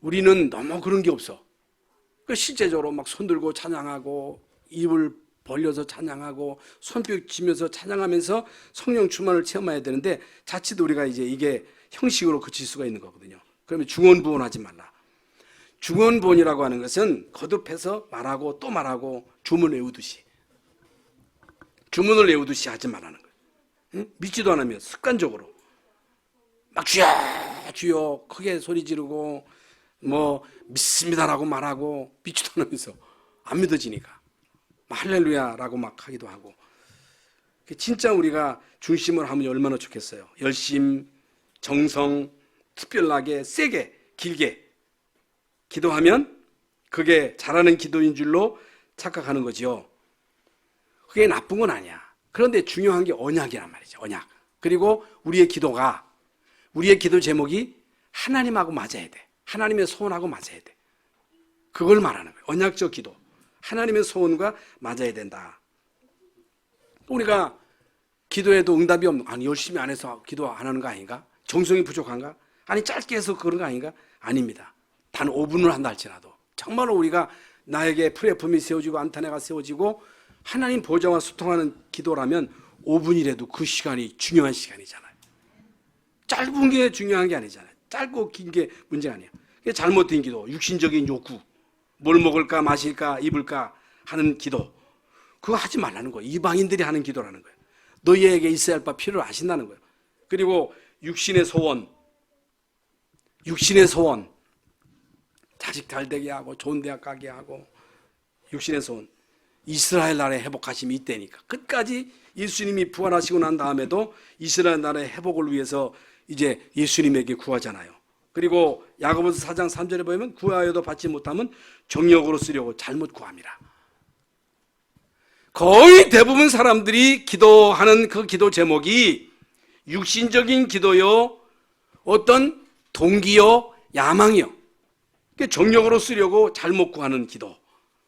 우리는 너무 그런 게 없어. 그러니까 실제적으로 막 손 들고 찬양하고 입을 벌려서 찬양하고 손뼉 치면서 찬양하면서 성령 충만을 체험해야 되는데 자칫 우리가 이제 이게 형식으로 그칠 수가 있는 거거든요. 그러면 중언부언하지 말라. 중언부언이라고 하는 것은 거듭해서 말하고 또 말하고 주문 외우듯이 주문을 외우듯이 하지 말라는 거예요. 응? 믿지도 않으면 습관적으로 막 주여 주여 크게 소리 지르고 뭐 믿습니다라고 말하고 믿지도 않으면서 안 믿어지니까 할렐루야라고 막 하기도 하고 진짜 우리가 중심을 하면 얼마나 좋겠어요. 열심, 정성, 특별하게 세게 길게 기도하면 그게 잘하는 기도인 줄로 착각하는 거지요. 그게 나쁜 건 아니야. 그런데 중요한 게 언약이란 말이죠. 언약. 그리고 우리의 기도 제목이 하나님하고 맞아야 돼. 하나님의 소원하고 맞아야 돼. 그걸 말하는 거예요. 언약적 기도. 하나님의 소원과 맞아야 된다. 우리가 기도해도 응답이 없는, 아니 열심히 안 해서 기도 안 하는 거 아닌가? 정성이 부족한가? 아니 짧게 해서 그런 거 아닌가? 아닙니다. 단 5분을 한다 할지라도 정말로 우리가 나에게 플랫폼이 세워지고 안테나가 세워지고 하나님 보좌와 소통하는 기도라면 5분이라도 그 시간이 중요한 시간이잖아요. 짧은 게 중요한 게 아니잖아요. 짧고 긴 게 문제가 아니에요. 잘못된 기도, 육신적인 욕구, 뭘 먹을까 마실까 입을까 하는 기도, 그거 하지 말라는 거예요. 이방인들이 하는 기도라는 거예요. 너희에게 있어야 할 바 필요를 아신다는 거예요. 그리고 육신의 소원, 자식 잘 되게 하고 좋은 대학 가게 하고 육신의 소원, 이스라엘 나라의 회복하심이 있다니까. 끝까지 예수님이 부활하시고 난 다음에도 이스라엘 나라의 회복을 위해서 이제 예수님에게 구하잖아요. 그리고 야고보서 4장 3절에 보면 구하여도 받지 못하면 정력으로 쓰려고 잘못 구함이라. 거의 대부분 사람들이 기도하는 그 기도 제목이 육신적인 기도요, 어떤 동기요, 야망이요. 정력으로 쓰려고 잘못 구하는 기도.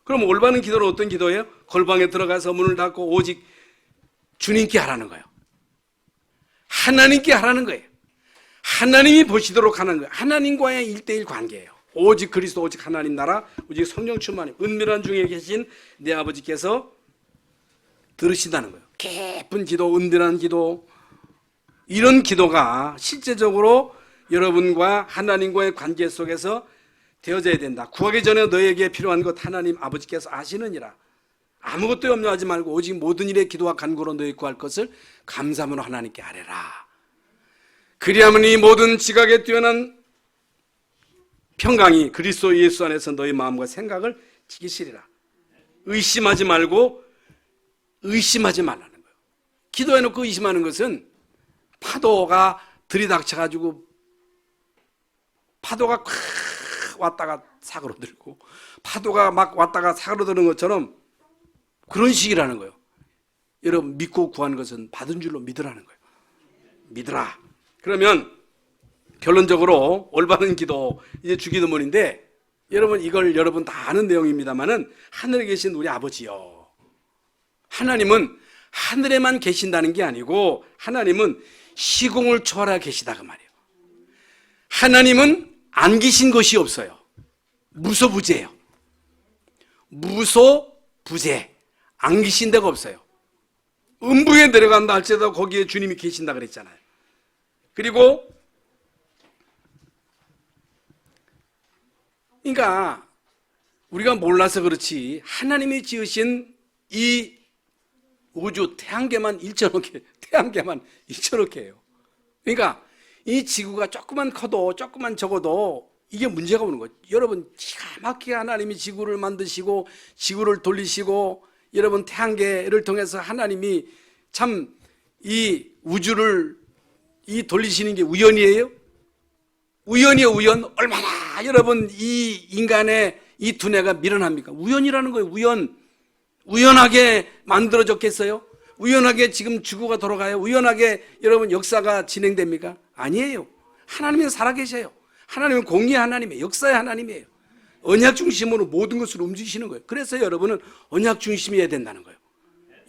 그럼 올바른 기도는 어떤 기도예요? 골방에 들어가서 문을 닫고 오직 주님께 하라는 거예요. 하나님께 하라는 거예요. 하나님이 보시도록 하는 거예요. 하나님과의 1대1 관계예요. 오직 그리스도, 오직 하나님 나라, 오직 성령 충만이 은밀한 중에 계신 내 아버지께서 들으신다는 거예요. 깊은 기도, 은밀한 기도, 이런 기도가 실제적으로 여러분과 하나님과의 관계 속에서 되어져야 된다. 구하기 전에 너에게 필요한 것 하나님 아버지께서 아시느니라. 아무것도 염려하지 말고 오직 모든 일에 기도와 간구로 너희 구할 것을 감사함으로 하나님께 아뢰라. 그리하면 이 모든 지각에 뛰어난 평강이 그리스도 예수 안에서 너희 마음과 생각을 지키시리라. 의심하지 말고 의심하지 말라는 거예요. 기도해놓고 의심하는 것은 파도가 들이닥쳐가지고 파도가 콱 왔다가 사그러들고 파도가 막 왔다가 사그러드는 것처럼 그런 식이라는 거예요. 여러분 믿고 구한 것은 받은 줄로 믿으라는 거예요. 믿으라. 그러면 결론적으로 올바른 기도, 이제 주기도문인데 여러분 이걸 여러분 다 아는 내용입니다만은 하늘에 계신 우리 아버지요. 하나님은 하늘에만 계신다는 게 아니고 하나님은 시공을 초월하 계시다 그 말이에요. 하나님은 안 계신 것이 없어요. 무소부재예요. 무소부재. 안 계신 데가 없어요. 음부에 내려간다 할지라도 거기에 주님이 계신다 그랬잖아요. 그리고 그러니까 우리가 몰라서 그렇지 하나님이 지으신 이 우주 태양계만 1천억 개예요. 그러니까 이 지구가 조금만 커도 조금만 적어도 이게 문제가 오는 거예요. 여러분 기가 막히게 하나님이 지구를 만드시고 지구를 돌리시고 여러분 태양계를 통해서 하나님이 참 이 우주를 이 돌리시는 게 우연이에요? 우연이에요, 우연. 얼마나 여러분 이 인간의 이 두뇌가 미련합니까? 우연이라는 거예요. 우연하게 만들어졌겠어요? 우연하게 지금 지구가 돌아가요? 우연하게 여러분 역사가 진행됩니까? 아니에요. 하나님은 살아계셔요. 하나님은 공의의 하나님이에요. 역사의 하나님이에요. 언약 중심으로 모든 것을 움직이시는 거예요. 그래서 여러분은 언약 중심이어야 된다는 거예요.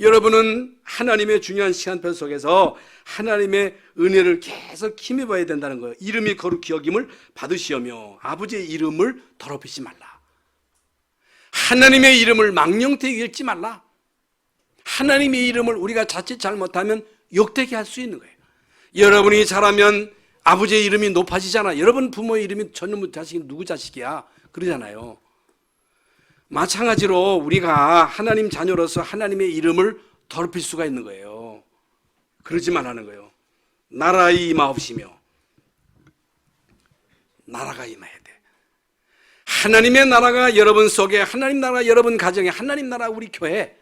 여러분은 하나님의 중요한 시간표 속에서 하나님의 은혜를 계속 힘입어야 된다는 거예요. 이름이 거룩히 여김을 받으시오며 아버지의 이름을 더럽히지 말라. 하나님의 이름을 망령되게 읽지 말라. 하나님의 이름을 우리가 자칫 잘못하면 욕되게 할 수 있는 거예요. 여러분이 잘하면 아버지의 이름이 높아지잖아. 여러분 부모의 이름이 저놈의 자식이 누구 자식이야 그러잖아요. 마찬가지로 우리가 하나님 자녀로서 하나님의 이름을 더럽힐 수가 있는 거예요. 그러지 말라는 거예요. 나라의 임하옵시며 나라가 임해야 돼. 하나님의 나라가 여러분 속에, 하나님 나라가 여러분 가정에, 하나님 나라 우리 교회,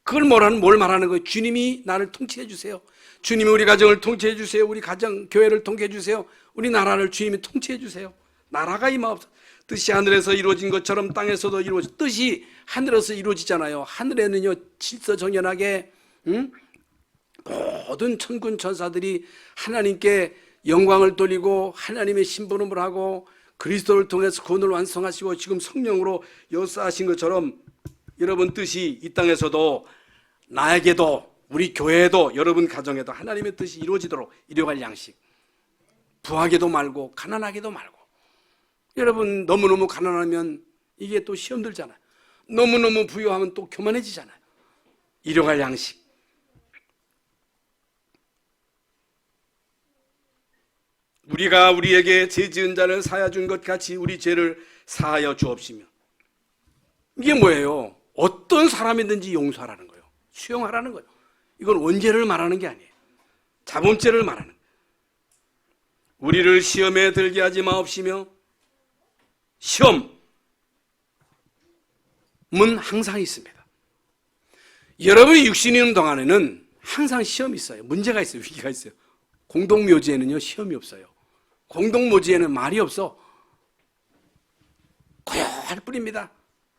그걸 뭘 말하는 거예요? 주님이 나를 통치해 주세요. 주님이 우리 가정을 통치해 주세요. 우리 가정, 교회를 통치해 주세요. 우리 나라를 주님이 통치해 주세요. 나라가 임하옵소서. 뜻이 하늘에서 이루어진 것처럼 땅에서도 이루어져. 뜻이 하늘에서 이루어지잖아요. 하늘에는요 질서정연하게 모든 천군 천사들이 하나님께 영광을 돌리고 하나님의 심부름을 하고 그리스도를 통해서 구원을 완성하시고 지금 성령으로 역사하신 것처럼 여러분 뜻이 이 땅에서도 나에게도 우리 교회에도 여러분 가정에도 하나님의 뜻이 이루어지도록 일용할 양식, 부하게도 말고 가난하게도 말고. 여러분 너무너무 가난하면 이게 또 시험 들잖아요. 너무너무 부유하면 또 교만해지잖아요. 일용할 양식. 우리가 우리에게 죄 지은 자를 사하여 준 것 같이 우리 죄를 사하여 주옵시며. 이게 뭐예요? 어떤 사람이든지 용서하라는 거예요. 수용하라는 거예요. 이건 원죄를 말하는 게 아니에요. 자범죄를 말하는 거예요. 우리를 시험에 들게 하지 마옵시며. 시험은 항상 있습니다. 여러분이 육신이 있는 동안에는 항상 시험이 있어요. 문제가 있어요. 위기가 있어요. 공동묘지에는요 시험이 없어요. 공동묘지에는 말이 없어. 고요할 뿐입니다.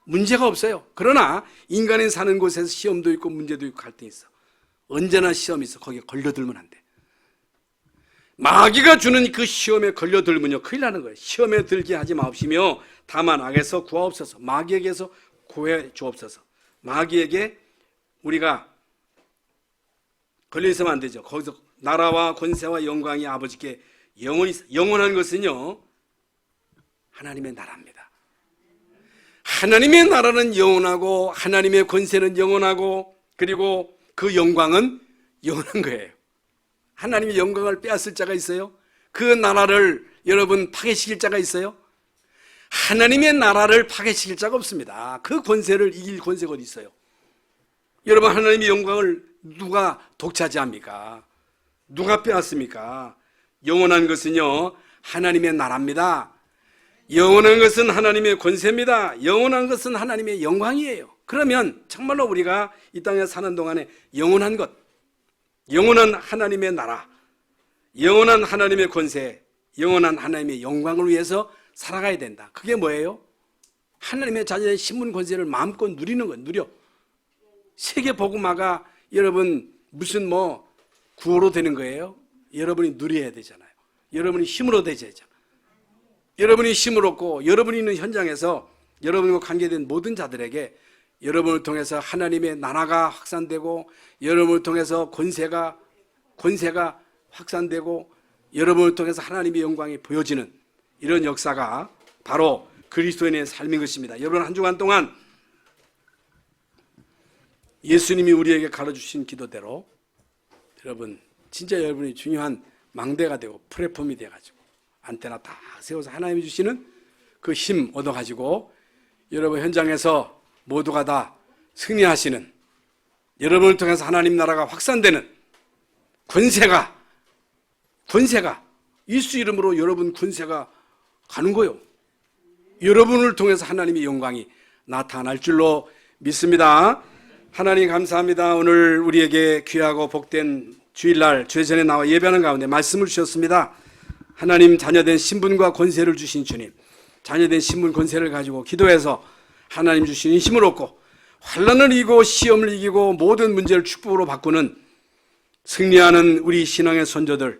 문제가 없어요. 그러나 인간이 사는 곳에서 시험도 있고 문제도 있고 갈등이 있어. 언제나 시험이 있어. 거기에 걸려들면 안 돼. 마귀가 주는 그 시험에 걸려들면요 큰일 나는 거예요. 시험에 들게 하지 마옵시며 다만 악에서 구하옵소서. 마귀에게서 구해 주옵소서. 마귀에게 우리가 걸려 있으면 안 되죠. 거기서 나라와 권세와 영광이 아버지께 영원한 것은요 하나님의 나라입니다. 하나님의 나라는 영원하고 하나님의 권세는 영원하고 그리고 그 영광은 영원한 거예요. 하나님의 영광을 빼앗을 자가 있어요? 그 나라를 여러분 파괴시킬 자가 있어요? 하나님의 나라를 파괴시킬 자가 없습니다. 그 권세를 이길 권세가 어디 있어요? 여러분, 하나님의 영광을 누가 독차지합니까? 누가 빼앗습니까? 영원한 것은요, 하나님의 나라입니다. 영원한 것은 하나님의 권세입니다. 영원한 것은 하나님의 영광이에요. 그러면 정말로 우리가 이 땅에 사는 동안에 영원한 것, 영원한 하나님의 나라, 영원한 하나님의 권세, 영원한 하나님의 영광을 위해서 살아가야 된다. 그게 뭐예요? 하나님의 자녀의 신분 권세를 마음껏 누리는 것, 누려. 세계 복음화가 여러분 무슨 구호로 되는 거예요? 여러분이 누려야 되잖아요. 여러분이 힘으로 되잖아요. 여러분이 힘을 얻고 여러분이 있는 현장에서 여러분과 관계된 모든 자들에게 여러분을 통해서 하나님의 나라가 확산되고 여러분을 통해서 권세가 확산되고 여러분을 통해서 하나님의 영광이 보여지는 이런 역사가 바로 그리스도인의 삶인 것입니다. 여러분, 한 주간 동안 예수님이 우리에게 가르쳐주신 기도대로 여러분 진짜 여러분이 중요한 망대가 되고 플랫폼이 돼가지고 안테나 다 세워서 하나님이 주시는 그 힘 얻어가지고 여러분 현장에서 모두가 다 승리하시는, 여러분을 통해서 하나님 나라가 확산되는 권세가 예수 이름으로 여러분 권세가 가는 거요. 여러분을 통해서 하나님의 영광이 나타날 줄로 믿습니다. 하나님 감사합니다. 오늘 우리에게 귀하고 복된 주일날 주의 전에 나와 예배하는 가운데 말씀을 주셨습니다. 하나님 자녀된 신분과 권세를 주신 주님, 자녀된 신분 권세를 가지고 기도해서 하나님 주시는 힘을 얻고 환난을 이기고 시험을 이기고 모든 문제를 축복으로 바꾸는 승리하는 우리 신앙의 선조들의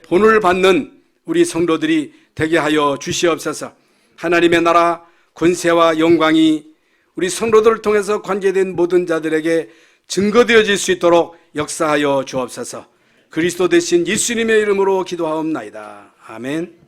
본을 받는 우리 성도들이 되게 하여 주시옵소서. 하나님의 나라 권세와 영광이 우리 성도들을 통해서 관계된 모든 자들에게 증거되어질 수 있도록 역사하여 주옵소서. 그리스도 대신 예수님의 이름으로 기도하옵나이다. 아멘.